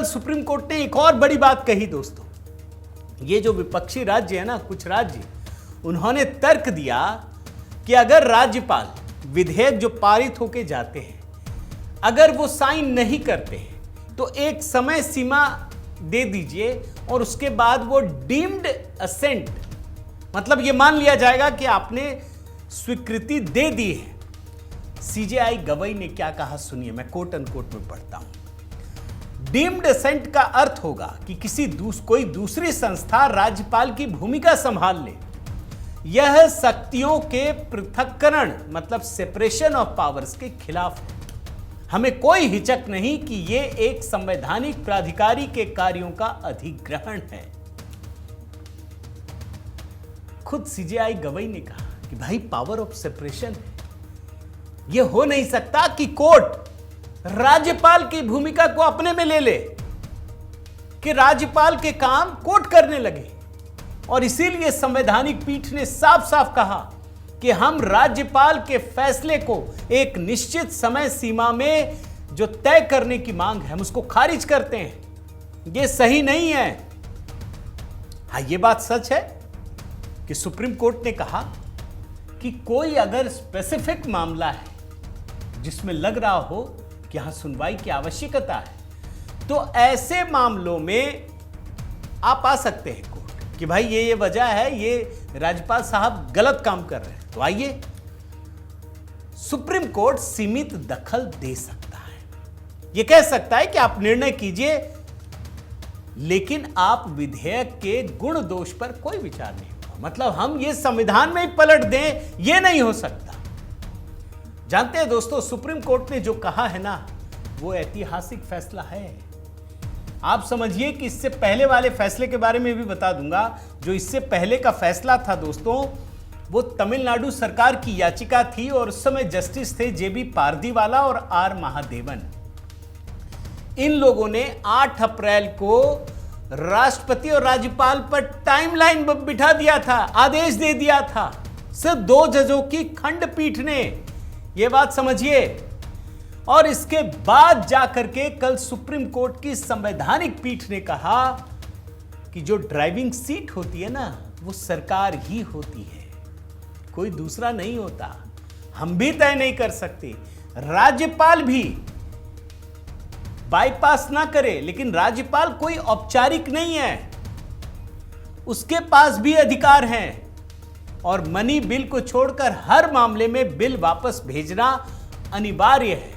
कल supreme court ने एक और बड़ी बात कही दोस्तों। ये जो विपक्षी राज्य है ना, कुछ राज्य, उन्होंने तर्क दिया कि अगर राज्यपाल विधेयक जो पारित होके जाते हैं अगर वो साइन नहीं करते हैं तो एक समय सीमा दे दीजिए और उसके बाद वो डीम्ड असेंट, मतलब ये मान लिया जाएगा कि आपने स्वीकृति दे दी है। सीजेआई गवई ने क्या कहा सुनिए, मैं कोट अनकोट में पढ़ता हूं। डीम्ड असेंट का अर्थ होगा कि कोई दूसरी संस्था राज्यपाल की भूमिका संभाल ले। यह शक्तियों के पृथक्करण मतलब सेपरेशन ऑफ पावर्स के खिलाफ है। हमें कोई हिचक नहीं कि यह एक संवैधानिक प्राधिकारी के कार्यों का अधिग्रहण है। खुद सीजेआई गवई ने कहा कि भाई पावर ऑफ सेपरेशन है, यह हो नहीं सकता कि कोर्ट राज्यपाल की भूमिका को अपने में ले ले, कि राज्यपाल के काम कोर्ट करने लगे। और इसीलिए संवैधानिक पीठ ने साफ साफ कहा कि हम राज्यपाल के फैसले को एक निश्चित समय सीमा में जो तय करने की मांग है हम उसको खारिज करते हैं। यह सही नहीं है। हाँ, यह बात सच है कि सुप्रीम कोर्ट ने कहा कि कोई अगर स्पेसिफिक मामला है जिसमें लग रहा हो कि यहां सुनवाई की आवश्यकता है तो ऐसे मामलों में आप आ सकते हैं कोर्ट कि भाई ये वजह है, ये राज्यपाल साहब गलत काम कर रहे हैं, तो आइए। सुप्रीम कोर्ट सीमित दखल दे सकता है, यह कह सकता है कि आप निर्णय कीजिए लेकिन आप विधेयक के गुण दोष पर कोई विचार नहीं होगा। मतलब हम ये संविधान में ही पलट दें, यह नहीं हो सकता। जानते हैं दोस्तों, सुप्रीम कोर्ट ने जो कहा है ना वो ऐतिहासिक फैसला है। आप समझिए कि इससे पहले वाले फैसले के बारे में भी बता दूंगा। जो इससे पहले का फैसला था दोस्तों, वो तमिलनाडु सरकार की याचिका थी और उस समय जस्टिस थे जेबी पारदीवाला और आर महादेवन। इन लोगों ने 8 अप्रैल को राष्ट्रपति और राज्यपाल पर टाइमलाइन बिठा दिया था, आदेश दे दिया था। सिर्फ 2 जजों की खंडपीठ ने, यह बात समझिए। और इसके बाद जाकर के कल सुप्रीम कोर्ट की संवैधानिक पीठ ने कहा कि जो ड्राइविंग सीट होती है ना वो सरकार ही होती है, कोई दूसरा नहीं होता। हम भी तय नहीं कर सकते, राज्यपाल भी बाईपास ना करे, लेकिन राज्यपाल कोई औपचारिक नहीं है, उसके पास भी अधिकार हैं। और मनी बिल को छोड़कर हर मामले में बिल वापस भेजना अनिवार्य है।